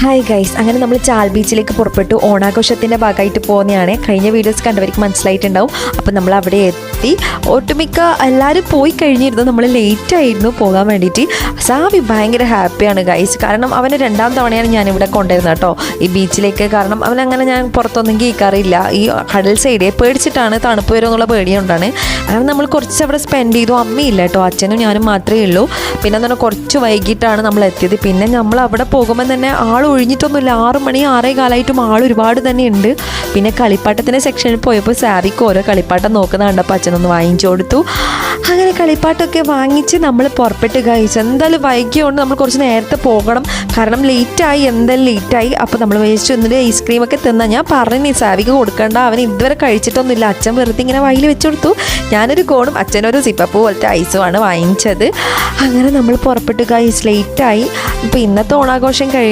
Hi guys, അങ്ങനെ നമ്മൾ ചാൽ ബീച്ചിലേക്ക് പുറപ്പെട്ടു. ഓണാഘോഷത്തിൻ്റെ ഭാഗമായിട്ട് പോകുന്നതാണ്. കഴിഞ്ഞ വീഡിയോസ് കണ്ടവർക്ക് മനസ്സിലായിട്ടുണ്ടാവും. അപ്പോൾ നമ്മൾ അവിടെ എത്തി. ഒട്ടുമിക്ക എല്ലാവരും പോയി കഴിഞ്ഞിരുന്നു. നമ്മൾ ലേറ്റ് ആയിരുന്നു പോകാൻ വേണ്ടിയിട്ട്. സാവി ഭയങ്കര ഹാപ്പിയാണ് ഗൈസ്. കാരണം അവന് 2ാം തവണയാണ് ഞാനിവിടെ കൊണ്ടുവരുന്നത് കേട്ടോ ഈ ബീച്ചിലേക്ക്. കാരണം അവനങ്ങനെ ഞാൻ പുറത്തൊന്നും കേൾക്കാറില്ല. ഈ കടൽ സൈഡേ പേടിച്ചിട്ടാണ്, തണുപ്പ് വരും എന്നുള്ള പേടിയുകൊണ്ടാണ്. അങ്ങനെ നമ്മൾ കുറച്ച് അവിടെ സ്പെൻഡ് ചെയ്തു. അമ്മയില്ല കേട്ടോ, അച്ഛനും ഞാനും മാത്രമേ ഉള്ളൂ. പിന്നെ എന്ന് പറഞ്ഞാൽ കുറച്ച് വൈകിട്ടാണ് നമ്മൾ എത്തിയത്. പിന്നെ നമ്മൾ അവിടെ പോകുമ്പോൾ തന്നെ ആൾ ഒഴിഞ്ഞിട്ടൊന്നുമില്ല. 6 മണി 6:15 ആൾ ഒരുപാട് തന്നെ ഉണ്ട്. പിന്നെ കളിപ്പാട്ടത്തിൻ്റെ സെക്ഷനിൽ പോയപ്പോൾ സാവിക്ക് ഓരോ കളിപ്പാട്ടം നോക്കുന്ന കണ്ടപ്പോൾ അച്ഛനൊന്ന് വാങ്ങിച്ചു കൊടുത്തു. അങ്ങനെ കളിപ്പാട്ടമൊക്കെ വാങ്ങിച്ച് നമ്മൾ പുറപ്പെട്ട് കഴിച്ചു. എന്തായാലും വൈകിയോണ്ട് നമ്മൾ കുറച്ച് നേരത്തെ പോകണം, കാരണം ലേറ്റായി, എന്തായാലും ലേറ്റായി. അപ്പോൾ നമ്മൾ വേസ്റ്റ് വന്നിട്ട് ഐസ്ക്രീമൊക്കെ തിന്നാൽ ഞാൻ പറഞ്ഞു സാവിക്ക് കൊടുക്കേണ്ട, അവൻ ഇതുവരെ കഴിച്ചിട്ടൊന്നുമില്ല. അച്ഛൻ വെറുതെ ഇങ്ങനെ വായിൽ വെച്ച് കൊടുത്തു. ഞാനൊരു കോണും അച്ഛനൊരു സിപ്പപ്പ് പോലത്തെ ഐസുമാണ് വാങ്ങിച്ചത്. അങ്ങനെ നമ്മൾ പുറപ്പെട്ട് കഴിച്ച് ലേറ്റായി. അപ്പോൾ ഇന്നത്തെ ഓണാഘോഷം കഴിഞ്ഞു.